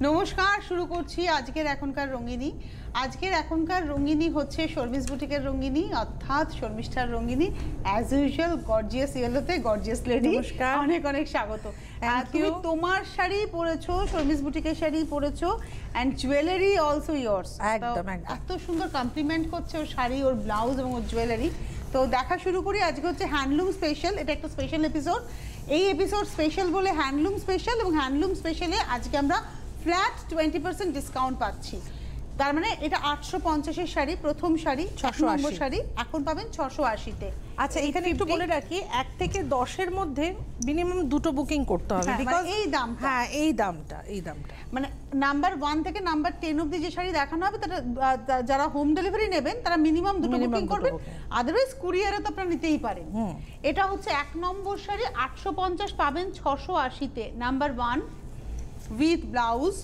নমস্কার, শুরু করছি আজকের এখনকার রঙ্গিনী। আজকের এখনকার রঙ্গিনী হচ্ছে শর্মিস বুটিকের রঙ্গিনী, অর্থাৎ শর্মিষ্ঠার রঙ্গিনী। অ্যাজ ইউজুয়াল গর্জিয়াস ইয়েলোতে গর্জিয়াস লেডি, অনেক অনেক স্বাগত। তুমি তোমার শাড়ি পরেছো, শর্মিস বুটিকের শাড়ি পরেছো, অ্যান্ড জুয়েলারি অলসো ইয়ার্স। একদম এত সুন্দর কমপ্লিমেন্ট করছে ওর শাড়ি, ওর ব্লাউজ এবং ওর জুয়েলারি। তো দেখা শুরু করি। আজকে হচ্ছে হ্যান্ডলুম স্পেশাল, এটা একটা স্পেশাল এপিসোড। এই এপিসোড স্পেশাল বলে হ্যান্ডলুম স্পেশাল, এবং হ্যান্ডলুম স্পেশালে আজকে আমরা ফ্ল্যাট 20% ডিসকাউন্ট পাচ্ছি। তার মানে এটা 850-এর শাড়ি, প্রথম শাড়ি 680 শাড়ি, এখন পাবেন 680-তে। আচ্ছা, এখানে একটু বলে রাখি, 1 থেকে 10-এর মধ্যে মিনিমাম 2টো বুকিং করতে হবে, বিকজ এই দাম, হ্যাঁ এই দামটা মানে নাম্বার 1 থেকে নাম্বার 10 অবধি যে শাড়ি দেখানো হবে তারা যারা হোম ডেলিভারি নেবেন তারা মিনিমাম 2টো বুকিং করবেন, আদারওয়াইজ কুরিয়ারে তো আপনারা নিতেই পারেন। এটা হচ্ছে 1 নম্বর শাড়ি, 850 পাবেন 680-তে, নাম্বার 1 উইথ ব্লাউজ।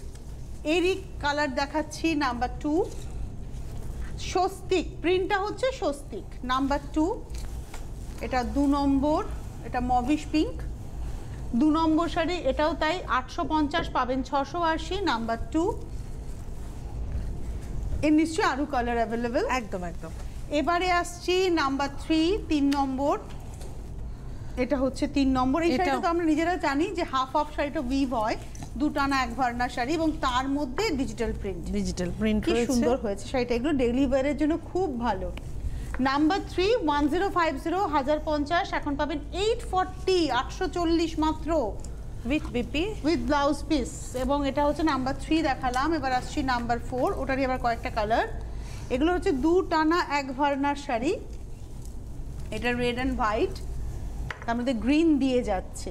এরই কালার দেখাচ্ছি নাম্বার 2, স্বস্তিক প্রিন্টটা হচ্ছে স্বস্তিক। নাম্বার 2 এটা 2 নম্বর, এটা মভিশ পিঙ্ক, 2 নম্বর শাড়ি, এটাও তাই 850 পাবেন 680, নাম্বার 2। এর নিশ্চয়ই আরও কালার অ্যাভেলেবেল। একদম একদম। এবারে আসছি নাম্বার 3, 3 নম্বর, এটা হচ্ছে 3 নম্বর। এই শাড়িটা তো আমরা নিজেরা জানি যে হাফ হাফ শাড়িটা উইভ হয়, 2 টানা 1 ভার্না শাড়ি, এবং তার মধ্যে ডিজিটাল প্রিন্ট কি সুন্দর হয়েছে শাড়িটা। এগুলো ডেইলি ওয়্যারের জন্য খুব ভালো। নাম্বার 3 1050 1050, এখন পাবেন 840 840 মাত্র, with BP with blouse piece. এবং এটা হচ্ছে নাম্বার 3 দেখালাম। এবার আসছি নাম্বার 4, ওটারই আবার কয়েকটা কালার। এগুলো হচ্ছে 2 টানা 1 ভার্নার শাড়ি, এটা রেড অ্যান্ড হোয়াইট, তার মধ্যে গ্রিন দিয়ে যাচ্ছে।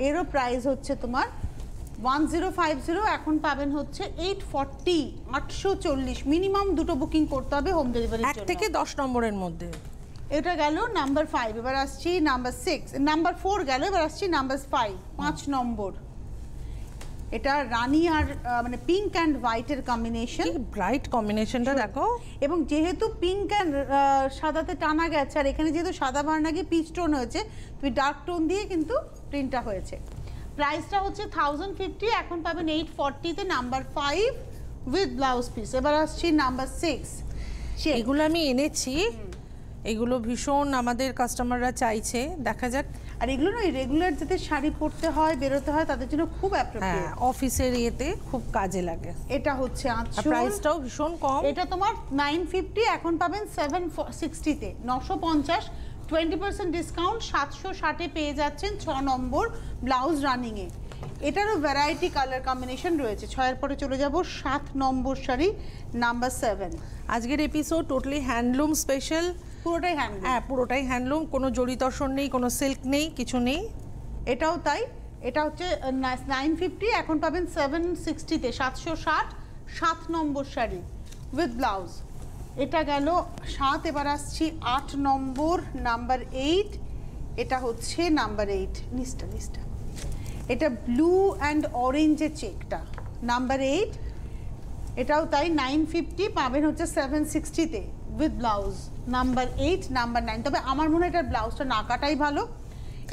এরও প্রাইস হচ্ছে তোমার 1050, এখন পাবেন হচ্ছে 840 840। মিনিমাম 2টো বুকিং করতে হবে হোম ডেলিভারির জন্য, 1 থেকে 10 নম্বরের মধ্যে। এটা গেল নাম্বার 5। এবার আসছি নাম্বার 6, নাম্বার 4 গেল, এবার আসছি নাম্বার 5 নম্বর। এটা রানী আর মানে পিঙ্ক অ্যান্ড হোয়াইটের কম্বিনেশন, ব্রাইট কম্বিনেশনটা দেখো। এবং যেহেতু পিঙ্ক অ্যান্ড সাদাতে টানা গেছে, আর এখানে যেহেতু সাদা ভার্না গিয়ে পিচ টোন হয়েছে, তুমি ডার্ক টোন দিয়ে কিন্তু প্রিন্টটা হয়েছে। প্রাইসটা হচ্ছে 1050, এখন পাবেন 840-তে, নাম্বার 5 উইথ ব্লাউজ পিস। এবার আসছি নাম্বার 6। এগুলো আমি এনেছি, এগুলো ভীষণ আমাদের কাস্টমাররা চাইছে, দেখা যাক। আর এগুলো না রেগুলার যাতে শাড়ি পরতে হয়, বেরোতে হয়, তাদের জন্য খুব অ্যাপ্রোপ্রিয়েট, অফিসের ইয়েতে খুব কাজে লাগে। এটা হচ্ছে আঁচল, প্রাইসটাও ভীষণ কম। এটা তোমার 950, এখন পাবেন 760-তে, 950, 20% ডিসকাউন্ট, 760-এ পেয়ে যাচ্ছেন 6 নম্বর ব্লাউজ রানিংয়ে। এটারও ভ্যারাইটি কালার কম্বিনেশন রয়েছে। 6-এর পরে চলে যাব 7 নম্বর শাড়ি, নাম্বার 7। আজকের এপিসোড টোটালি হ্যান্ডলুম স্পেশাল, পুরোটাই হ্যান্ডলুম। হ্যাঁ পুরোটাই হ্যান্ডলুম, কোনো জড়ি তসর নেই, কোনো সিল্ক নেই, কিছু নেই। এটাও তাই, এটা হচ্ছে 950, এখন পাবেন 760-তে, 760, 7 নম্বর শাড়ি উইথ ব্লাউজ। এটা গেল 7। এবার আসছি 8 নম্বর, নাম্বার 8। এটা হচ্ছে নাম্বার 8, নিচটা এটা ব্লু অ্যান্ড অরেঞ্জের চেকটা, নাম্বার 8। এটাও তাই 950, পাবেন হচ্ছে 760-তে উইথ ব্লাউজ, নাম্বার 8, নাম্বার 9। তবে আমার মনে হয় এটার ব্লাউজটা না কাটাই ভালো।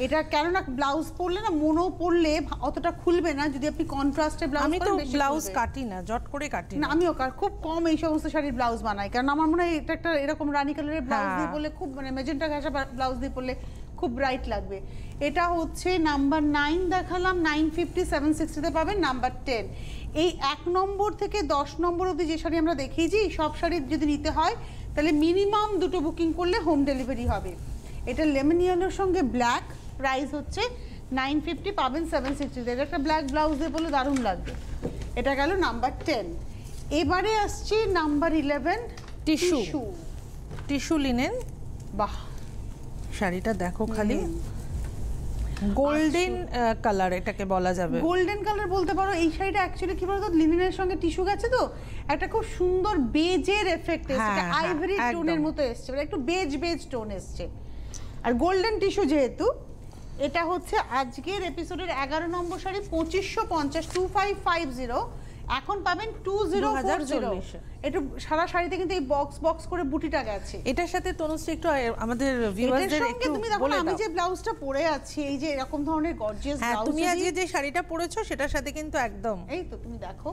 এটা কেননা ব্লাউজ পরলে না, মনও পরলে অতটা খুলবে না যদি আপনি কন্ট্রাস্টে ব্লাউজ। আমি তো ব্লাউজ কাটি না, জট করে কাটি না। আমিও খুব কম এই সমস্ত শাড়ির ব্লাউজ বানাই, কারণ আমার মনে হয় এটা একটা এরকম রানী কালারের ব্লাউজ দিয়ে পরলে খুব, মানে মেজেন্টা ঘাসা ব্লাউজ দিয়ে পরলে খুব ব্রাইট লাগবে। এটা হচ্ছে নাম্বার 9 দেখালাম, 950, 760-তে পাবেন, নাম্বার 10। এই 1 নম্বর থেকে 10 নম্বর অবধি যে শাড়ি আমরা দেখিয়েছি, সব শাড়ি যদি নিতে হয় তাহলে মিনিমাম 2টো বুকিং করলে হোম ডেলিভারি হবে। এটা লেমন ইয়েলোর সঙ্গে ব্ল্যাক, প্রাইস হচ্ছে 950, পাবেন 760-তে। এটা একটা ব্ল্যাক ব্লাউজ দিয়ে বলে দারুণ লাগবে। এটা গেল নাম্বার 10। এবারে আসছি নাম্বার 11, টিস্যু লিনেন। বাহ, শাড়িটা দেখো, খালি গোল্ডেন কালার এটাকে বলা যাবে। গোল্ডেন কালার বলতে পারো। এই শাড়িটা অ্যাকচুয়ালি কি বলতো, লিনেনের সঙ্গে টিস্যু গেছে তো একটা খুব সুন্দর বেজের এফেক্ট এসেছে, আইভরি টোনের মতো এসছে, মানে একটু বেজ টোন এসছে। আর গোল্ডেন টিস্যু যেহেতু, এটা হচ্ছে আজকের এপিসোডের 11 নম্বর শাড়ি, 2550, 2550, এখন পাবেন 2040। একটু সারা শাড়িতে কিন্তু এই বক্স করে বুটিটা গেছে। এটার সাথে তনুশ্রী একটু আমাদের ভিউয়ারদের একটু বলে দাও। আমি যে ব্লাউজটা পরে আছি, এই যে এরকম ধরনের গর্জিয়াস ব্লাউজ, তুমি আজকে যে শাড়িটা পরেছো সেটার সাথে কিন্তু একদম, এই তো তুমি দেখো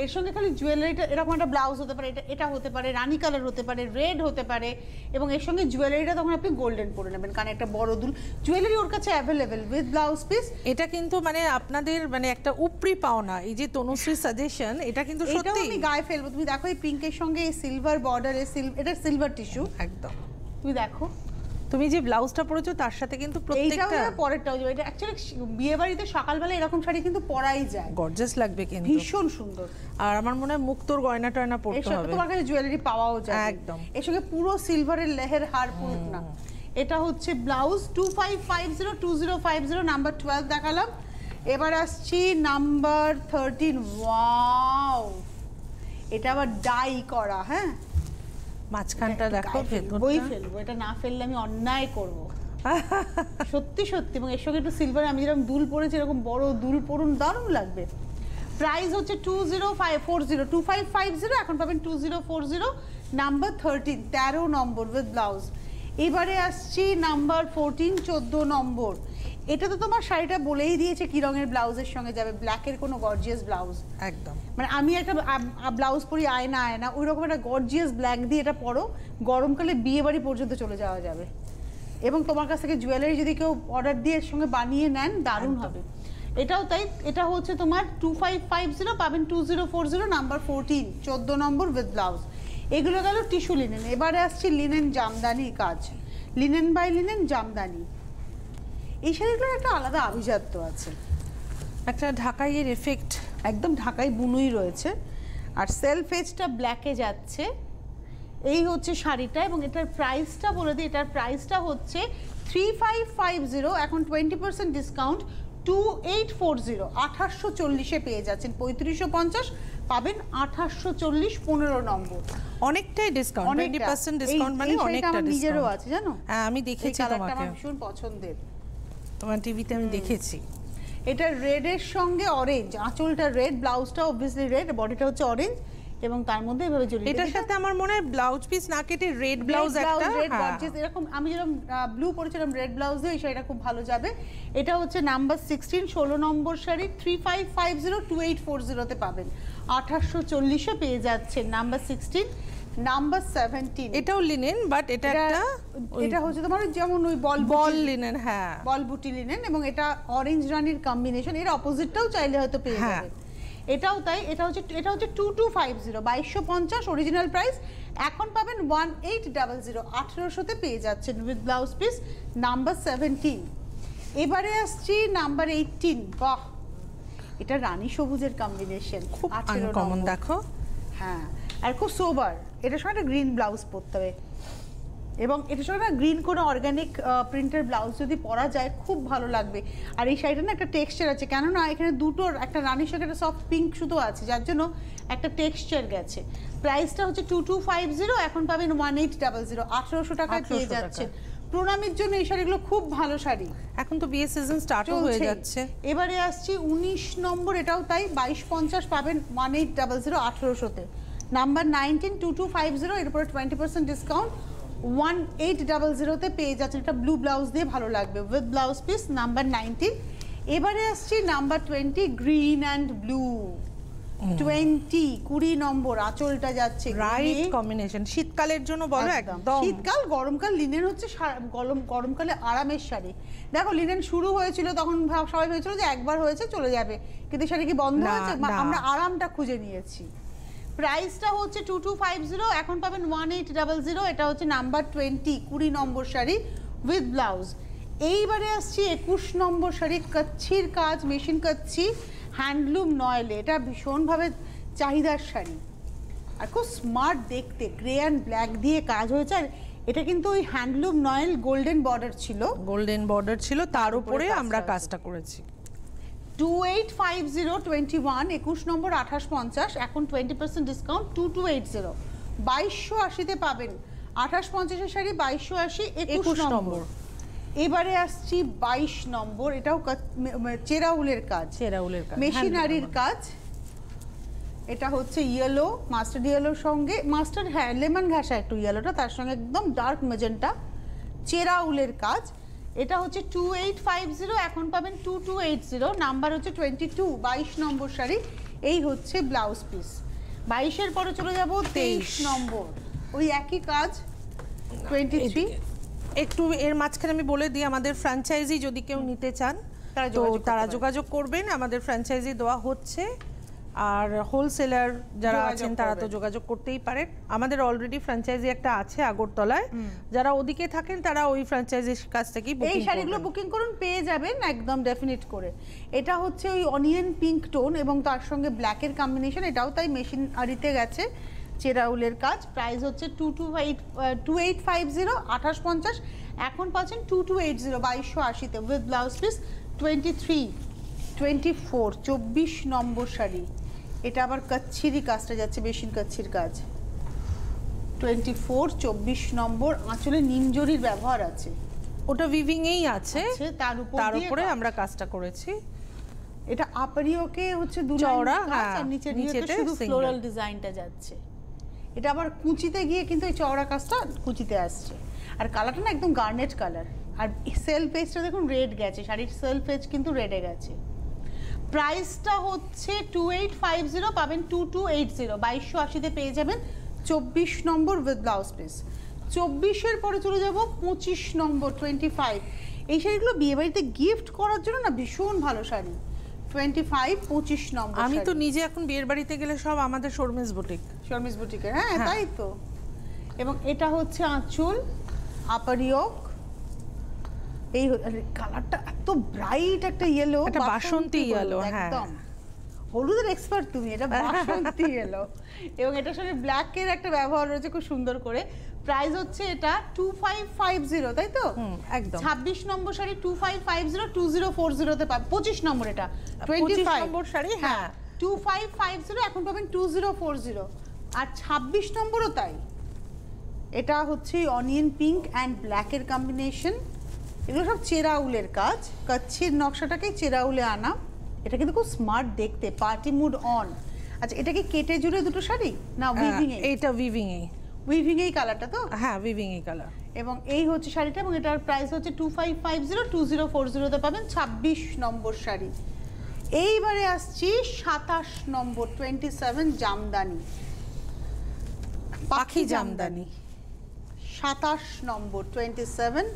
এর সঙ্গে খালি জুয়েলারিটা এরকম একটা ব্লাউজ হতে পারে, এটা হতে পারে, রানি কালার হতে পারে, রেড হতে পারে, এবং এর সঙ্গে জুয়েলারিটা তখন আপনি গোল্ডেন পরে নেবেন, কারণ একটা বড় দুল জুয়েলারি ওর কাছে অ্যাভেলেবেল উইথ ব্লাউজ পিস। এটা কিন্তু মানে আপনাদের মানে একটা উপরি পাওনা, এই যে তনুশ্রী সাজেশন, এটা কিন্তু সত্যি আমি গায়ে ফেলবো। তুমি দেখো এই পিঙ্কের সঙ্গে এই সিলভার বর্ডারে, এটা সিলভার টিস্যু একদম। তুমি দেখো তুমি যে ব্লাউজটা পরেছো তার সাথে কিন্তু প্রত্যেকটা পরেরটাও যাবে। এটা অ্যাকচুয়ালি বিয়ে বাড়িতে সকালবেলা এরকম শাড়ি কিন্তু পরাই যায়, গর্জাস লাগবে কিন্তু, ভীষণ সুন্দর। আর আমার মনে হয় মুক্তোর গয়না টয়না পরতে হবে, তোমার কাছে জুয়েলারি পাওয়াও যায় একদম। এর সঙ্গে পুরো সিলভারের লেহের হার পুরো না। এটা হচ্ছে ব্লাউজ 2550 নাম্বার 12 দেখালাম। এবার আসছি নাম্বার 13। ওয়াও, এটা আবার ডাই করা, হ্যাঁ মাঝখানটা দেখো, বই ফেলবো, এটা না ফেললে আমি অন্যায় করব সত্যি সত্যি। এবং এর সঙ্গে একটু সিলভার, আমি যেরকম দুল পরেছি এরকম বড় দুল পরুন, দারুণ লাগবে। প্রাইস হচ্ছে 2550, এখন পাবেন 2040, নাম্বার 13, 13 নম্বর উইথ ব্লাউজ। এবারে আসছি নাম্বার 14, 14 নম্বর। এটা তো তোমার শাড়িটা বলেই দিয়েছে কি রঙের ব্লাউজের সঙ্গে যাবে, ব্ল্যাকের কোনো গর্জিয়াস ব্লাউজ একদম। মানে আমি একটা ব্লাউজ পরি আয়না ওই রকম একটা গর্জিয়াস ব্ল্যাক দিয়ে এটা পরো, গরমকালে বিয়ে বাড়ি পর্যন্ত চলে যাওয়া যাবে। এবং তোমার কাছ থেকে জুয়েলারি যদি কেউ অর্ডার দিয়ে এর সঙ্গে বানিয়ে নেন, দারুণ হবে। এটাও তাই, এটা হচ্ছে তোমার 2550, পাবেন 2040, নাম্বার 14, 14 নম্বর উইথ ব্লাউজ। এগুলো গেল টিস্যু লিনেন। এবারে আসছে লিনেন জামদানির কাজ, লিনেন বাই লিনেন জামদানি। এই শাড়িগুলোর একটা আলাদা আভিজাত্য আছে, একটা ঢাকাইয়ের এফেক্ট, একদম ঢাকাই বুনুই রয়েছে। আর সেলফ এজটা ব্ল্যাকে যাচ্ছে, এই হচ্ছে শাড়িটা। এবং এটার প্রাইসটা বলে দিই, এটার প্রাইসটা হচ্ছে 3550, এখন 20% ডিসকাউন্ট 2840, 2840-এ পেয়ে যাচ্ছেন। 3550 পাবেন 2840, 15 নম্বর। অনেকটাই ডিসকাউন্ট, 20% ডিসকাউন্ট মানে অনেকটা ডিসকাউন্ট। নিজেরও আছে জানো, হ্যাঁ আমি দেখেছি তোমাকে, আমার ভীষণ পছন্দের, তোমার টিভিতে আমি দেখেছি। এটা রেডের সঙ্গে অরেঞ্জ, আঁচলটা রেড, ব্লাউজটা অবভিয়াসলি রেড, বডিটা হচ্ছে অরেঞ্জ, এবং তার মধ্যে এভাবে জড়িয়ে। এটার সাথে আমার মনে হয় ব্লাউজ পিস না কেটে রেড ব্লাউজ একটা, রেড গর্জিয়াস এরকম, আমি যেরকম ব্লু পরেছিলাম রেড ব্লাউজ দিয়ে, এই শাড়িটা খুব ভালো যাবে। এটা হচ্ছে নাম্বার 16, 16 নম্বর শাড়ি, 3550, 2840-তে পাবেন, 2840-এ পেয়ে যাচ্ছেন। নাম্বার 16, নাম্বার 17, এটাও লিনেন, বাট এটা একটা, এটা হচ্ছে তোমার যেমন ওই বল লিনেন, হ্যাঁ বল বুটি লিনেন, এবং এটা অরেঞ্জ রানির কম্বিনেশন। এর অপোজিটটাও চাইলে হয়তো পেয়ে যাবেন। এটাও তাই, এটা হচ্ছে 2250, 2250 অরিজিনাল প্রাইস, এখন পাবেন 1800, 1800-তে পেয়ে যাচ্ছেন উইথ ব্লাউজ পিস, নাম্বার 17। এবারে আসছি নাম্বার 18। বাহ, এটা রানী সবুজের কম্বিনেশন, খুব আনকমন দেখো, হ্যাঁ, আর খুব সোবার। এটার সঙ্গে একটা গ্রিন ব্লাউজ পরতে হবে, এবং এটার সঙ্গে না গ্রিন কোনো অর্গানিক প্রিন্টের ব্লাউজ যদি পরা যায় খুব ভালো লাগবে। আর এই শাড়িটা না একটা টেক্সচার আছে, কেননা এখানে দুটোর, একটা রানীর সঙ্গে একটা সফট পিঙ্ক শুধু আছে, যার জন্য একটা টেক্সচার গেছে। প্রাইসটা হচ্ছে 2250, এখন পাবেন 1800, 1800 টাকায় পেয়ে যাচ্ছে। প্রণামীর জন্য এই শাড়িগুলো খুব ভালো শাড়ি, এখন তো বিয়ে সিজন স্টার্টও হয়ে যাচ্ছে। এবারে আসছি 19 নম্বর, এটাও তাই, 2250 পাবেন 1800, 1800-তে। নাম্বার 19, 2250, এর উপরে 20% ডিসকাউন্ট, 1800-তে পেয়ে যাচ্ছেন। এটা ব্লু ব্লাউজ দিয়ে ভালো লাগবে উইথ ব্লাউজ পিস, নাম্বার 19। এবারে আসছি নাম্বার 20, গ্রিন অ্যান্ড ব্লু, 20 নম্বর, আঁচলটা যাচ্ছে রাইট কম্বিনেশন, শীতকালের জন্য বলো একদম। শীতকাল গরমকাল লিনেন হচ্ছে গরমকালে আরামের শাড়ি। দেখো লিনেন শুরু হয়েছিল তখন সবাই ভেবেছিল যে একবার হয়েছে চলে যাবে, কিন্তু শাড়ি কি বন্ধ হয়েছে? আমরা আরামটা খুঁজে নিয়েছি। প্রাইসটা হচ্ছে 2250, এখন পাবেন 1800, এটা হচ্ছে number 20 number sari with blouse. এইবারে আসছি 21 নম্বর শাড়ি, কচ্ছির কাজ, মেশিন কচ্ছি, হ্যান্ডলুম নয়েলে। এটা ভীষণভাবে চাহিদার শাড়ি আর খুব স্মার্ট দেখতে, গ্রে অ্যান্ড ব্ল্যাক দিয়ে কাজ হয়েছে। আর এটা কিন্তু ওই হ্যান্ডলুম নয়েল গোল্ডেন বর্ডার ছিল, তার উপরে আমরা কাজটা করেছি। 2850, 21, 21 নম্বর, 2850, এখন 20% ডিসকাউন্ট, 2280, 2280-তে পাবেন। 2850-এর শাড়ি 2280, 21 নম্বর। এবারে আসছি 22 নম্বর, এটাও চেরাউলের কাজ, মেশিনারির কাজ। এটা হচ্ছে ইয়েলো, মাস্টার্ড ইয়েলোর সঙ্গে মাস্টার্ড, হ্যাঁ লেমন ঘাসা একটু ইয়েলোটা, তার সঙ্গে একদম ডার্ক মেজেন্টা, চেরাউলের কাজ। এটা হচ্ছে 2850, এখন পাবেন 2280, নাম্বার হচ্ছে 22, 22 নম্বর শাড়ি। এই হচ্ছে ব্লাউজ পিস। 22-এর পরে চলে যাব 23 নম্বর, ওই একই কাজ 23। একটু এর মাঝখানে আমি বলে দিই, আমাদের ফ্র্যাঞ্চাইজি যদি কেউ নিতে চান তারা যোগাযোগ করবেন, আমাদের ফ্র্যাঞ্চাইজি দেওয়া হচ্ছে। আর হোলসেলার যারা আছেন তারা তো যোগাযোগ করতেই পারেন। আমাদের অলরেডি ফ্র্যাঞ্চাইজি একটা আছে আগরতলায়, যারা ওদিকে থাকেন তারা ওই ফ্র্যাঞ্চাইজির কাছ থেকেই বুকিং এই শাড়িগুলো বুকিং করুন, পেয়ে যাবেন একদম ডেফিনেট করে। এটা হচ্ছে ওই অনিয়ন পিঙ্ক টোন এবং তার সঙ্গে ব্ল্যাকের কম্বিনেশন, এটাও তাই মেশিন আরিতে গেছে, চেরাউলের কাজ। প্রাইস হচ্ছে 2850 2850, এখন পাচ্ছেন 2280 2280-তে উইথ ব্লাউজ পিস। 23 24 24 নম্বর শাড়ি, এটা আবার কাচ্ছিরই কাজটা যাচ্ছে, বেশিন কাচ্ছির কাজ। 24 24 নম্বর, আঁচলে নিমজরির ব্যবহার আছে, ওটা উইভিং এই আছে, তার উপরে আমরা কাজটা করেছি। এটা আপরিওকে হচ্ছে দু চওড়া, লাইন আর নিচেতে শুধু ফ্লোরাল ডিজাইনটা যাচ্ছে। এটা আবার কুচিতে গিয়ে কিন্তু এই চওড়া কাজটা কুচিতে আসছে, আর কালারটা না একদম গার্নেট কালার। আর সেলফ এজটা দেখুন রেড গেছে, শাড়ির সেলফ এজ কিন্তু রেডে গেছে। প্রাইসটা হচ্ছে 2850, পাবেন 2280 2280-তে পেয়ে যাবেন 24 নম্বর উইথ ব্লাউজ পিস। 24-এর পরে চলে যাব 25 নম্বর 25। এই শাড়িগুলো বিয়ে বাড়িতে গিফট করার জন্য না ভীষণ ভালো শাড়ি। 25 25 নম্বর। আমি তো নিজে এখন বিয়ের বাড়িতে গেলে সব আমাদের শর্মিস বুটিক, শর্মিস বুটিকের, হ্যাঁ তাই তো। এবং এটা হচ্ছে আঁচল, আপার ইয়োক। এই কালারটা এত ব্রাইট একটা ইয়েলো, একটা বাসন্তী ইয়েলো, হ্যাঁ একদম হলুদের এক্সপার্ট তুমি, এটা বাসন্তী ইয়েলো। এবং এটার সঙ্গে ব্ল্যাকের একটা ব্যবহার রয়েছে খুব সুন্দর করে। প্রাইস হচ্ছে এটা 2550, তাই তো? একদম। 26 নম্বর শাড়ি 2550 2040-তে পাবে। 25 নম্বর, এটা 25 নম্বর শাড়ি, হ্যাঁ 2550, এখন পাবেন 2040। আর 26 নম্বরও তাই, এটা হচ্ছে অনিয়ন পিঙ্ক অ্যান্ড ব্ল্যাকের কম্বিনেশন। এগুলো সব চেরাউলের কাজ, কাচ্ছির নকশাটাকে চেরাউলে আনা। এটা কিন্তু খুব স্মার্ট দেখতে, পার্টি মুড অন। আচ্ছা, এটা কি কেটে জুড়ে দুটো শাড়ি না উইভিং এ? এটা উইভিং এই কালারটা তো, হ্যাঁ উইভিং এই কালার। এবং এই হচ্ছে শাড়িটা, এবং এটার প্রাইস হচ্ছে 2550 2040-তে পাবেন 26 নম্বর শাড়ি। এইবারে আসছি 27 নম্বর 27 জামদানি, পাখি জামদানি। 27 নম্বর 27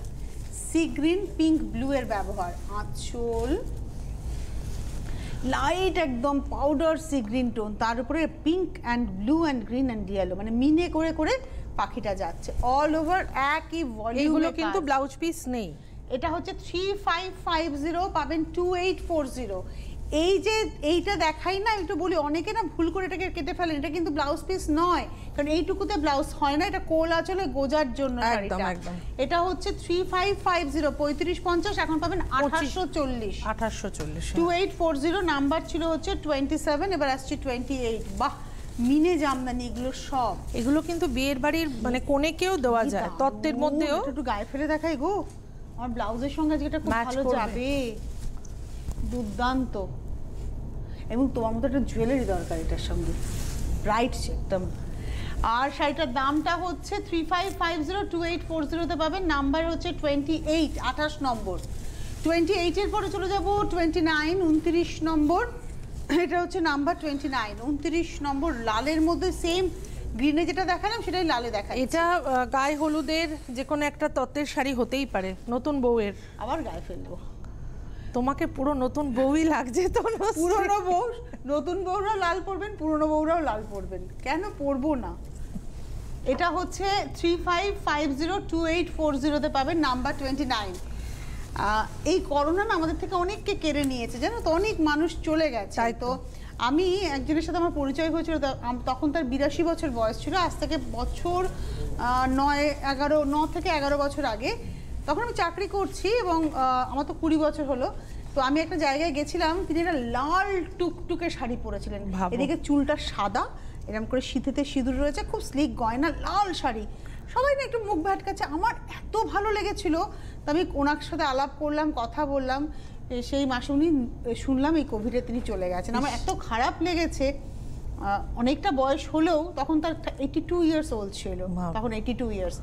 সি গ্রিন পিঙ্ক ব্লু এর ব্যবহার, আঁচল লাইট একদম পাউডার সি গ্রিন টোন, তার উপরে pink and blue and green and yellow, মানে মিনে করে করে পাখিটা যাচ্ছে অল ওভার একই ভলিউম। এগুলো কিন্তু ব্লাউজ পিস নেই। এটা হচ্ছে 3550, পাবেন 2840। এই যে এইটা দেখাই না, একটু বলি, অনেকে না ভুল করে এটাকে কেটে ফেলেন, এটা কিন্তু ব্লাউজ পিস নয়, কারণ এইটুকুতে ব্লাউজ হয় না, এটা কোল আঁচলে গোজার জন্য শাড়িটা। এটা হচ্ছে 3550 3550, এখন পাবেন 2840 2840। নাম্বার ছিল হচ্ছে 27, এবার আসছে 28। বাহ, মিনে জামদানি এগুলো সব। এগুলো কিন্তু বিয়ের বাড়ির মানে কোণেকেও দেওয়া যায়, তত্ত্বের মধ্যেও। একটু গায়ে ফেলে দেখাই গো, আমার ব্লাউজের সঙ্গে যেটা খুব ভালো যাবে, দুর্দান্ত। এবং তোমার মতো একটা জুয়েলারি দরকার এটার সঙ্গে, ব্রাইট একদম। আর শাড়িটার দামটা হচ্ছে 3550 2840-তে পাবেন। নাম্বার হচ্ছে 28 28 নম্বর। 28-এর পরে চলে যাব 29 29 নম্বর। এটা হচ্ছে নাম্বার 29 29 নম্বর, লালের মধ্যে সেম গ্রিনে যেটা দেখালাম সেটাই লালে দেখাই। এটা গায়ে হলুদের যে কোনো একটা তত্ত্বের শাড়ি হতেই পারে, নতুন বউয়ের। আবার গায়ে ফেলবো, তোমাকে পুরো নতুন বউই লাগছে তো। পুরনো বউ, নতুন বউরাও লাল পরবেন, পুরনো বউরাও লাল পরবেন, কেন পরবো না। এটা হচ্ছে 3550 2840-তে পাবেন, নাম্বার 29। এই করোনা না আমাদের থেকে অনেককে কেড়ে নিয়েছে, জানো তো, অনেক মানুষ চলে গেছে। তো আমি একজনের সাথে আমার পরিচয় হয়েছিল, তখন তার 82 বছর বয়স ছিল, আজ থেকে বছর 9 থেকে 11 বছর আগে। তখন আমি চাকরি করছি এবং আমার তো 20 বছর হলো। তো আমি একটা জায়গায় গেছিলাম, তিনি একটা লাল টুকটুকে শাড়ি পরেছিলেন, এদিকে চুলটা সাদা, এরকম করে সিঁথিতে সিঁদুর রয়েছে, খুব স্লিক গয়না, লাল শাড়ি। সবাই না একটু মুখ ভ্যাটকাচ্ছে, আমার এত ভালো লেগেছিল। তো আমি ওনার সাথে আলাপ করলাম, কথা বললাম। সেই মাসে উনি শুনলাম এই কোভিডে তিনি চলে গেছেন। আমার এত খারাপ লেগেছে, অনেকটা বয়স হলেও তখন তার 82 ইয়ার্স ওল্ড ছিল, তখন 82 ইয়ার্স।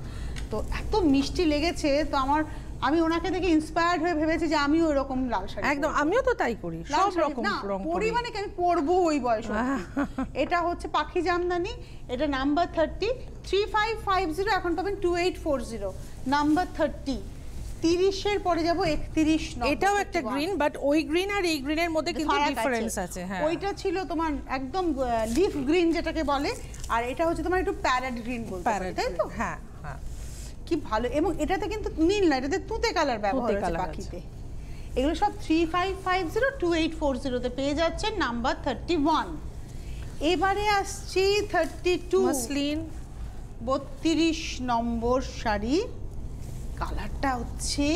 তো এত মিষ্টি লেগেছে, তো আমি ওনাকে দেখে ইন্সপায়ার্ড হয়ে ভেবেছি যে আমিও এরকম লাল শাড়ি একদম, আমিও তো তাই করি, সব রকম রং পরি, মানে কি আমি পরবো ওই বয়স অবধি। এটা হচ্ছে পাখি জামদানি, এটা নাম্বার 30, 3550, এখন পাবেন 2840, নাম্বার 30। 30-এর পরে যাব 31 নম্বর। এটাও একটা গ্রিন, বাট ওই গ্রিন আর এই গ্রিনের মধ্যে কিন্তু ডিফারেন্স আছে। হ্যাঁ, ওইটা ছিল তোমার একদম লিফ গ্রিন যেটাকে বলে, আর এটা হচ্ছে তোমার একটু প্যারেট গ্রিন বলতে পারো, তাই তো? হ্যাঁ হ্যাঁ, কি ভালো। এবং এটাতে কিন্তু নীল না, এটাতে তুতে কালার ব্যবহার হয়েছে পাখিতে। এগুলো সব 3550, 2840 তে পেয়ে যাচ্ছেন, নাম্বার 31। এবারে আসছি 32 মসলিন, 32 নম্বর শাড়ি। কালারটা হচ্ছে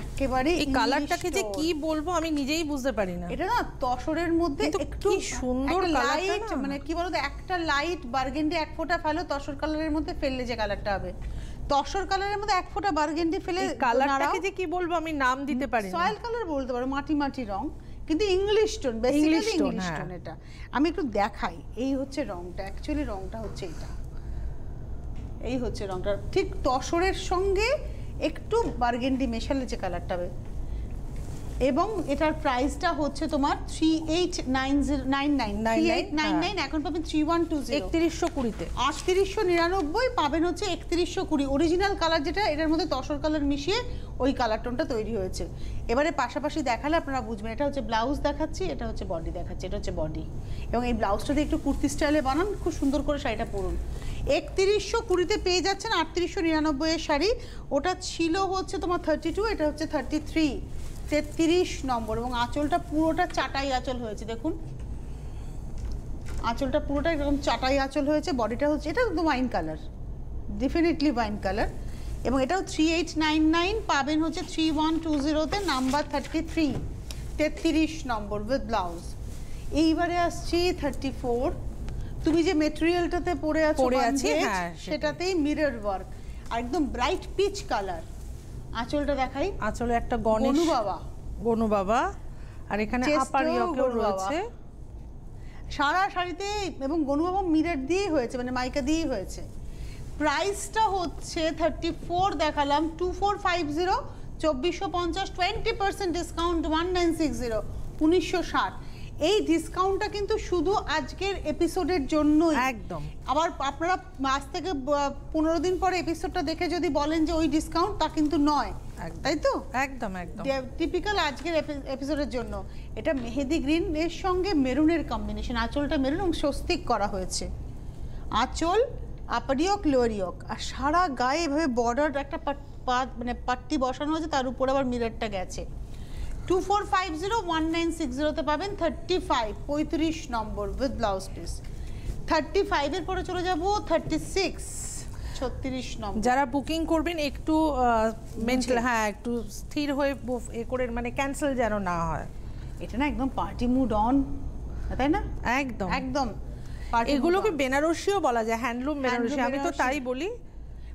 একেবারে, এই কালারটাকে যে কি বলবো আমি নিজেই বুঝতে পারি না। এটা না তসরের মধ্যে একটু সুন্দর লাইট, মানে কি বলতো, একটা লাইট বার্গেন্ডি এক ফোঁটা ফেলো তসর কালারের মধ্যে, ফেললে যে কালারটা হবে, তসর কালারের মধ্যে এক ফোঁটা বার্গেন্ডি ফেলে কালারটাকে যে কি বলবো আমি নাম দিতে পারি না। সয়েল কালার বলতে পারো, মাটি মাটি রং, কিন্তু English tone, basically English tone. এটা আমি একটু দেখাই, এই হচ্ছে রংটা, অ্যাকচুয়ালি রংটা হচ্ছে এটা, এই হচ্ছে রংটা, ঠিক তসরের সঙ্গে একটু বার্গেন্ডি মেশালে যে কালারটা হবে। এবং এটার প্রাইসটা হচ্ছে তোমার 3899, এখন পাবেন 3120, 3120 তে। 3899 পাবেন হচ্ছে 3120। অরিজিনাল কালার যেটা, এটার মধ্যে তসর কালার মিশিয়ে ওই কালার টোনটা তৈরি হয়েছে। এবারে পাশাপাশি দেখালে আপনারা বুঝবেন। এটা হচ্ছে ব্লাউজ দেখাচ্ছি, এটা হচ্ছে বডি দেখাচ্ছি, এটা হচ্ছে বডি। এবং এই ব্লাউজটা দিয়ে একটু কুর্তি স্টাইলে বানান, খুব সুন্দর করে শাড়িটা পরুন। 3120 পেয়ে যাচ্ছেন 3899 এর শাড়ি। ওটা ছিল হচ্ছে তোমার 32, এটা হচ্ছে 33, 33 নম্বর। এবং আঁচলটা পুরোটা চাটাই আঁচল হয়েছে, দেখুন আঁচলটা পুরোটা এরকম চাটাই আঁচল হয়েছে। বডিটা হচ্ছে, এটা একদম wine colour, definitely wine colour. এবং এটাও 3899 পাবেন হচ্ছে 3120 তে, নাম্বার 33, 33 নম্বর উইথ ব্লাউজ। এইবারে আসছি 34। তুমি যে মেটেরিয়ালটাতে পরে আছো, সেটাতেই মিরর ওয়ার্ক, আর একদম ব্রাইট পিচ কালার। আঁচলটা দেখাই, আঁচলে একটা গনু বাবা, আর এখানে আপার ইয়কেও রয়েছে সারা শাড়িতে। এবং গনু বাবা মিরর দিয়েই হয়েছে, মানে মাইকা দিয়েই হয়েছে। প্রাইসটা হচ্ছে 34 দেখালাম, 2450, 2450, 20% ডিসকাউন্ট, 1960, 1960। এই ডিসকাউন্টটা কিন্তু শুধু আজকের এপিসোডের জন্যই একদম। আবার আপনারা আজ থেকে 15 দিন পরে এপিসোডটা দেখে যদি বলেন যে ওই ডিসকাউন্ট, তা কিন্তু নয়, তাই তো? একদম একদম টিপিক্যাল আজকের এপিসোডের জন্য। এটা মেহেদি গ্রিন এর সঙ্গে মেরুনের কম্বিনেশন, আঁচলটা মেরুন এবং স্বস্তিক করা হয়েছে। আঁচল আপারিয়ক লোয়ারিয়ক, আর সারা গায়ে এভাবে বর্ডার একটা মানে পাট্টি বসানো হয়েছে, তার উপর আবার মিররটা গেছে। 2450, 1960 তে পাবেন 35, 35 নম্বর উইথ ব্লাউজ পিস। 35 এর পরে চলে যাব 36, 36 নম্বর। যারা বুকিং করবেন একটু মেন্টাল, হ্যাঁ একটু স্থির হয়ে এ করে, মানে ক্যান্সেল যেন না হয়। এটা না একদম পার্টি মুড অন, তাই না? একদম একদম। এগুলোকে বেনারসিও বলা যায়, হ্যান্ডলুম বেনারসি, আমি তো তাই বলি।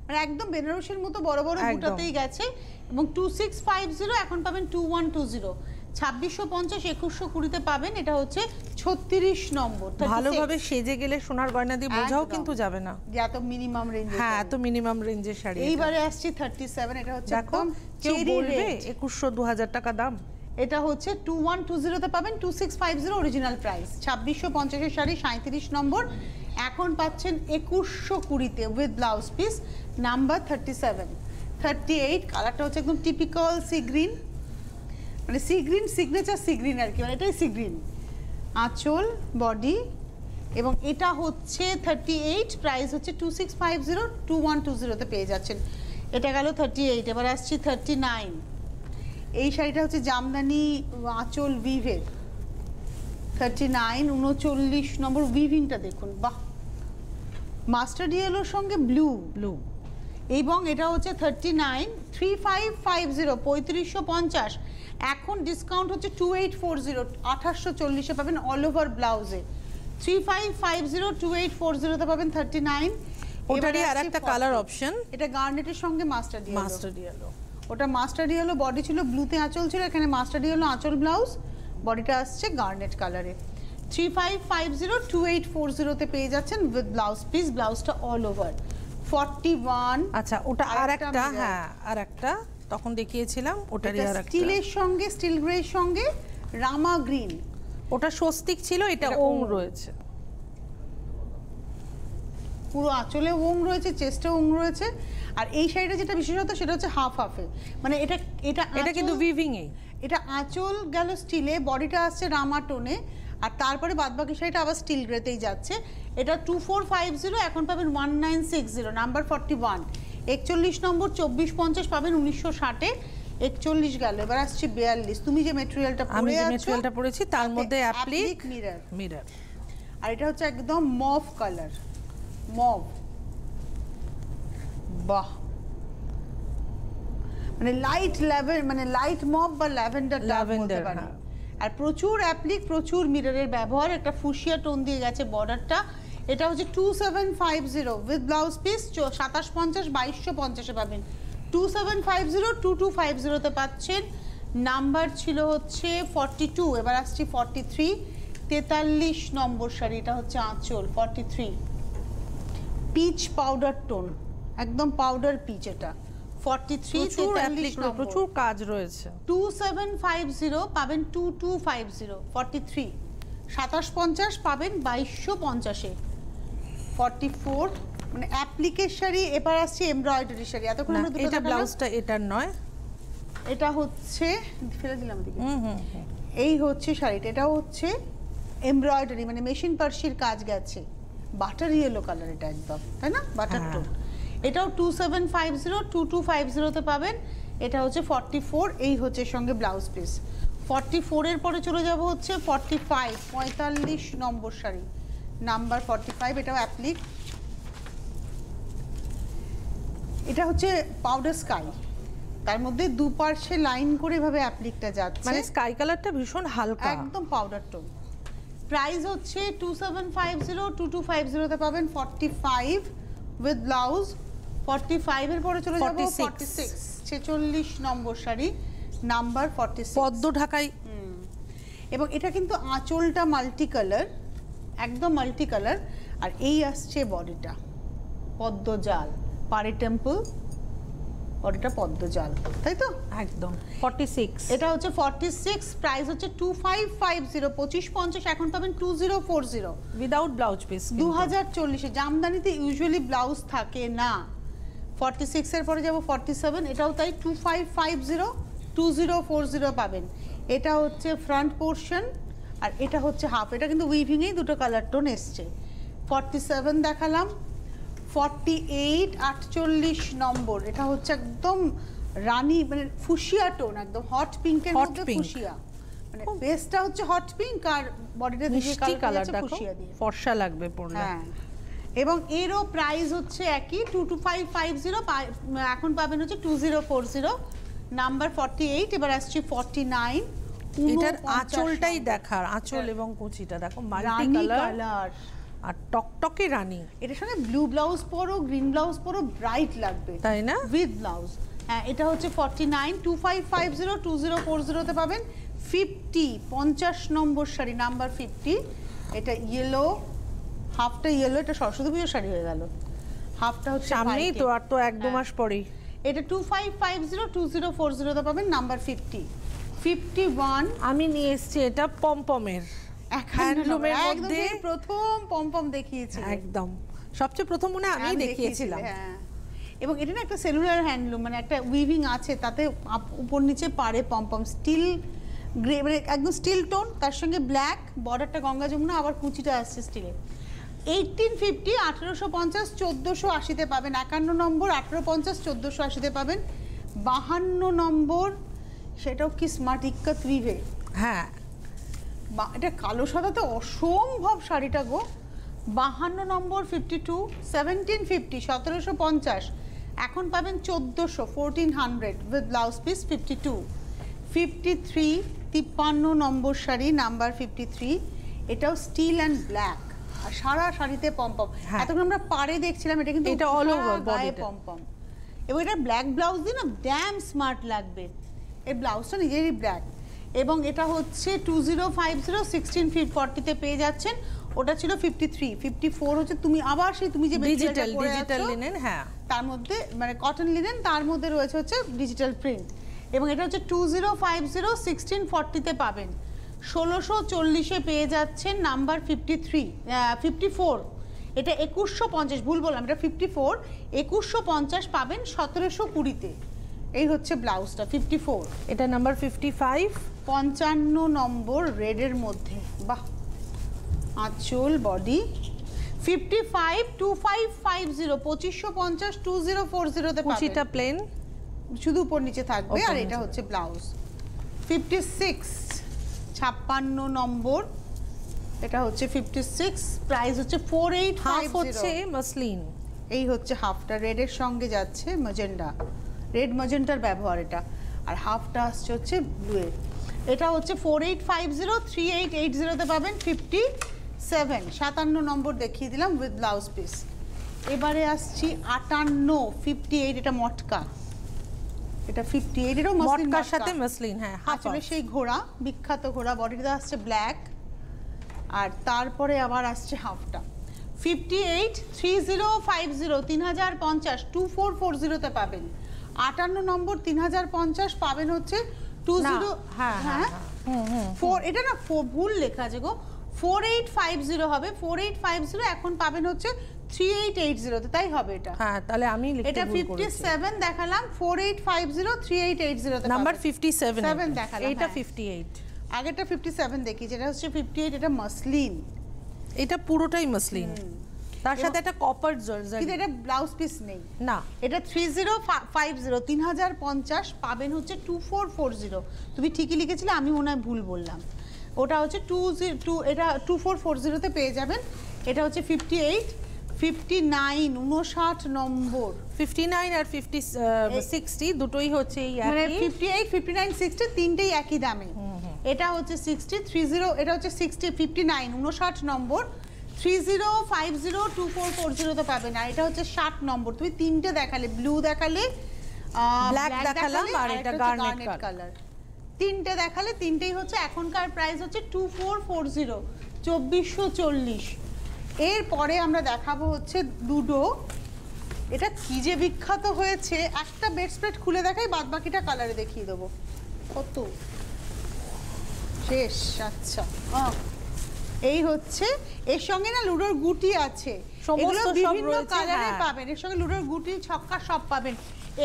মানে একদম বেনারসির মতো বড় বড় বুটাতেই গেছে। এবং 2650 এখন পাবেন 2120, 2650, 2120 তে পাবেন। এটা হচ্ছে 36 নম্বর। ভালোভাবে সেজে গেলে সোনার গয়না দিয়ে বোঝাও কিন্তু যাবে না যে এত মিনিমাম রেঞ্জ। হ্যাঁ, এত মিনিমাম রেঞ্জের শাড়ি। এইবারে আসছে 37, এটা হচ্ছে একদম কেউ বলবে 2100-2000 টাকা দাম। এটা হচ্ছে 2120 তে পাবেন, 2650 অরিজিনাল প্রাইস। 2650 এর শাড়ি, 37 নম্বর, এখন পাচ্ছেন 2120 তে উইথ ব্লাউজ পিস, নাম্বার 37, 38। কালারটা হচ্ছে একদম টিপিক্যাল সি গ্রিন, মানে sea green signature sea green আর কি, মানে এটাই সি গ্রিন। আঁচল, বডি, এবং এটা হচ্ছে 38, প্রাইস হচ্ছে 2650, 2120 তে পেয়ে যাচ্ছেন। এটা গেল 38। এবার আসছি 39। এই শাড়িটা হচ্ছে জামদানি আঁচল উইভের, 39, 39 নম্বর। উইভিংটা দেখুন, বাহ, মাস্টার্ড ইয়েলোর সঙ্গে ব্লু, এবং এটা হচ্ছে 39, 3550, 3550। এখন ডিসকাউন্ট হচ্ছে 2840, 2840 পাবেন অল ওভার ব্লাউজে। 3550, 2840 তে পাবেন 39। ওটারই আরেকটা কালার অপশন, এটা গার্নেটের সঙ্গে মাস্টার্ড ইয়েলো। ওটা মাস্টার্ড ইয়েলো বডি ছিল, ব্লুতে আঁচল ছিল, এখানে মাস্টার্ড ইয়েলো আঁচল, ব্লাউজ, বডিটা আসছে গার্নেট কালারে। 3550 2840 তে পেয়ে যাচ্ছেন উইথ ব্লাউজ পিস, ব্লাউজটা অল ওভার 41। আচ্ছা ওটা আরেকটা, হ্যাঁ আরেকটা তখন দেখিয়েছিলাম, ওটারই আরেকটা স্টিলের সঙ্গে, স্টিল গ্রে সঙ্গে রামা গ্রিন। ওটা স্বস্তিক ছিল, এটা ওং রয়েছে। পুরো আঁচলে ওং রয়েছে, চেস্টে ওং রয়েছে। আর এই শাড়িটা যেটা বিশেষত সেটা হচ্ছে হাফ হাফে, মানে এটা এটা এটা কিন্তু উইভিং এ, এটা আঁচল গেল স্টিলে, বডিটা আসছে রামা টোনে, আর তারপরে বাদবাকি শাড়িটা আবার স্টিল গ্রেতেই যাচ্ছে। এটা 2450, এখন পাবেন 1960, নাম্বার 41, 41 নম্বর 2450 পাবেন 1960-এ। 41 গেল, এবার আসছে 42। তুমি যে মেটেরিয়ালটা পরে আছো, আমি যে মেটেরিয়ালটা পরেছি তার মধ্যে অ্যাপ্লিক মিরর, মিরর, আর এটা হচ্ছে একদম মভ কালার, মভ। বাহ, মানে লাইট ল্যাভেন্ডার, মানে লাইট মভ বা ল্যাভেন্ডার বলতে পারি। আর প্রচুর অ্যাপ্লিক, প্রচুর মিররের ব্যবহার, একটা ফুশিয়া টোন দিয়ে গেছে বর্ডারটা। এটা হচ্ছে 2750 উইথ ব্লাউজ পিস, 2750 2250-এ পাবেন। 2750 2250-তে পাচ্ছেন। নাম্বার ছিল হচ্ছে 42, এবার আসছি 43, 43 নম্বর শাড়ি। এটা হচ্ছে আঁচল 43, পিচ পাউডার টোন, একদম পাউডার পিচ। এটা 43, 43 নম্বর, প্রচুর কাজ রয়েছে। 2750 পাবেন 2250, 43, 2750 পাবেন 2250-এ। 44 মানে অ্যাপ্লিকের শাড়ি। এবার আসছে এমব্রয়ডারি শাড়ি। এতক্ষণ আমরা দুটো এটা ব্লাউজটা এটার নয়, এটা হচ্ছে ফেলে দিলাম দিকে। এই হচ্ছে শাড়িটা, এটা হচ্ছে এমব্রয়ডারি, মানে মেশিন পার্সির কাজ গেছে, বাটার ইয়েলো কালার, এটা একদম, তাই না, বাটার টোন। এটাও 2750 2250-তে পাবেন। এটা হচ্ছে 44, এই হচ্ছে সঙ্গে ব্লাউজ পিস। 44-এর পরে চলে যাব হচ্ছে 45, 45 নম্বর শাড়ি, নাম্বার 45, এটাও অ্যাপ্লিক। এটা হচ্ছে পাউডার স্কাই, তার মধ্যে দুপাশে লাইন করে এভাবে অ্যাপ্লিকটা যাচ্ছে, মানে স্কাই কালারটা ভীষণ হালকা, একদম পাউডার টোন। প্রাইস হচ্ছে 2750 2250-তে পাবেন 45 উইথ ব্লাউজ। 45-এর পরে চলে যাব 46, 46 নম্বর শাড়ি, নাম্বার 46, পদ্ম ঢাকাই। এবং এটা কিন্তু আঁচলটা মাল্টি কালার, একদম মাল্টি কালার। আর এই আসছে বডিটা পদ্ম জাল, পারি টেম্পল, বডিটা পদ্ম জাল, তাই তো একদম 46। এটা হচ্ছে 46, প্রাইস হচ্ছে 2550 2550, এখন পাবেন 2040 উইদাউট ব্লাউজ পিস। 2040-এ জামদানিতে ইউজুয়ালি ব্লাউজ থাকে না। 46-এর পরে যাব 47, এটাও তাই 2550 2040 পাবেন। এটা হচ্ছে ফ্রন্ট পোর্শন, আর এটা হচ্ছে হাফ। এটা কিন্তু উইভিংয়েই দুটো কালার টোন এসছে। 47 দেখালাম। 48 48 নম্বর, এটা হচ্ছে একদম রানী, মানে ফুশিয়া টোন, একদম হট পিঙ্কের মধ্যে ফুশিয়া, মানে বেসটা হচ্ছে হট পিঙ্ক আর বডিটা দিয়ে কালারটা ফুশিয়া দিয়ে ফর্সা লাগবে পরলে। হ্যাঁ, এবং এরও প্রাইস হচ্ছে একই 22550, এখন পাবেন হচ্ছে 2040, নাম্বার 48। এবার আসছে 49, এটার আঁচলটাই দেখার, আঁচল এবং কুচিটা দেখো মাল্টি কালার আর টকটকে রানী। এটার সঙ্গে ব্লু ব্লাউজ পরো, গ্রিন ব্লাউজ পরো, ব্রাইট লাগবে, তাই না, উইথ ব্লাউজ। হ্যাঁ, এটা হচ্ছে 49 2550 2040-তে পাবেন। 50 নম্বর শাড়ি, নাম্বার 50, এটা ইয়েলো, হাফটা ইয়েলো, এটা সরস্বতী পুজোর শাড়ি হয়ে গেল, হাফটা হচ্ছে সামনেই তো, আর তো 1-2 মাস পরেই। এটা 2550 2040-তে পাবেন, নাম্বার 50। 51 আমি নিয়ে এসেছি এটা পমপমের, হ্যান্ডলুমের মধ্যে প্রথম পমপম দেখিয়েছি, একদম সবচেয়ে প্রথম মনে আমি দেখিয়েছিলাম। হ্যাঁ, এবং এটা না একটা সেলুলার হ্যান্ডলুম, মানে একটা উইভিং আছে, তাতে উপর নিচে পারে পমপম, স্টিল গ্রে, মানে একদম স্টিল টোন, তার সঙ্গে ব্ল্যাক বর্ডারটা গঙ্গা যমুনা, আবার কুচিটা আসছে স্টিলের। 1850 1850 1480-তে পাবেন। 51 নম্বর 1850 1480-তে পাবেন। 52 নম্বর, সেটাও কি স্মার্ট ইক্কাত উইভে, হ্যাঁ এটা কালো সাদাতে অসম্ভব শাড়িটা গো। 52 নম্বর 52 1750 1750, এখন পাবেন 1400 1400 with blouse piece 52। 53 53 number sari, number 53, এটাও স্টিল অ্যান্ড ব্ল্যাক, আর সারা শাড়িতে পমপম। এতক্ষণ আমরা পাড়ে দেখছিলাম, এটা কিন্তু এটা অল ওভার বডি পমপম, এবং এটা ব্ল্যাক ব্লাউজ দিয়ে না ড্যাম স্মার্ট লাগবে। এই ব্লাউজটা নিজেরই ব্ল্যাক। এবং এটা হচ্ছে 2050 1640 তে পেয়ে যাচ্ছেন। ওটা ছিল 53, 54 হচ্ছে তুমি আবার সেই তুমি যে ডিজিটাল লিনেন, হ্যাঁ তার মধ্যে মানে কটন লিনেন, তার মধ্যে রয়েছে হচ্ছে ডিজিটাল প্রিন্ট। এবং এটা হচ্ছে 2050 1640 তে পাবেন। 1640-এ পেয়ে যাচ্ছেন নাম্বার 54। এটা 2150, ভুল বললাম, এটা 54, 2150 পাবেন 1720-তে। এই হচ্ছে ব্লাউজটা 54। এটা নাম্বার 55, 55 নম্বর রেডের মধ্যে। বাহ, আঁচল বডি 55 2550 2550 2040 তে পাবেন। কুচিটা প্লেন, শুধু উপর নিচে থাকবে। আর এটা হচ্ছে ব্লাউজ 56 56 নম্বর, এটা হচ্ছে 56, প্রাইস হচ্ছে 4850। হাফ হচ্ছে মসলিন। এই হচ্ছে হাফটা রেডের সঙ্গে যাচ্ছে ম্যাজেন্ডা, রেড ম্যাজেন্টার ব্যবহার এটা। আর হাফটা আসছে হচ্ছে ব্লুয়ের। এটা হচ্ছে 4850 3880 তে পাবেন। 57 নম্বর দেখিয়ে দিলাম উইথ ব্লাউজ পিস। এবারে আসছি 58 58, এটা মটকা, এটা 58, এটাও মসলিন মটকার সাথে মসলিন, হ্যাঁ আসলে সেই ঘোড়া, বিখ্যাত ঘোড়া। বডিটা আসছে ব্ল্যাক, আর তারপরে আবার আসছে হাফটা 58 3050 3050 2440 তে পাবেন। 58 নম্বর 3050 পাবেন হচ্ছে 20, হ্যাঁ 4, এটা না 4 ভুল লেখা আছে গো, 4850 হবে, 4850 এখন পাবেন হচ্ছে 3880 তে, তাই হবে এটা। হ্যাঁ তাহলে আমি লিখতে এটা ভুল করেছি। 57 দেখালাম, 4850 3880 তে নাম্বার পাবেন। 57 দেখালাম, এটা হ্যাঁ। 58, আগেরটা 57 দেখি, যেটা হচ্ছে 58, এটা মসলিন, এটা পুরোটাই মসলিন, তার সাথে একটা কপার জর্জেট, কিন্তু এটা ব্লাউজ পিস নেই না। এটা 3050 3050 পাবেন হচ্ছে 2440। তুমি ঠিকই লিখেছিলে, আমি মনে হয় ভুল বললাম। ওটা হচ্ছে 202, এটা 2440 তে পেয়ে যাবেন। এটা হচ্ছে 58 59 59 নম্বর, 59 আর 60 দুটোই হচ্ছে এই মানে একই। 58 59 60 তিনটেই একই দামে। এটা হচ্ছে 60 30, এটা হচ্ছে 60 59 59 নম্বর, 3050 2440 তে পাবেন। আর এটা হচ্ছে 60 নম্বর। তুমি তিনটে দেখালে, ব্লু দেখালে, ব্ল্যাক দেখালাম, আর এটা গার্নেট কালার। তিনটে দেখালে, তিনটেই হচ্ছে এখনকার প্রাইস হচ্ছে 2440 2440। এরপরে আমরা দেখাবো হচ্ছে দুটো, এটা কি যে বিখ্যাত হয়েছে। একটা বেড স্প্রেড খুলে দেখাই, বাদ বাকিটা কালারে দেখিয়ে দেবো। কত শেষ, আচ্ছা এই হচ্ছে, এর সঙ্গে না লুডোর গুটি আছে, এগুলো বিভিন্ন কালারে পাবেন। এর সঙ্গে লুডোর গুটি, ছক্কা সব পাবেন।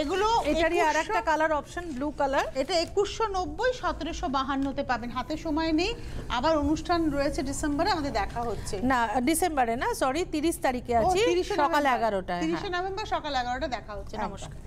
এগুলো এটারই আরেকটা কালার অপশন ব্লু কালার, এটা 2190 1752 তে পাবেন। হাতে সময় নেই, আবার অনুষ্ঠান রয়েছে ডিসেম্বরে, আমাদের দেখা হচ্ছে না ডিসেম্বরে না, সরি 30 তারিখে আছে, সকাল 11টায়। 30 নভেম্বর সকাল 11টা দেখা হচ্ছে। নমস্কার।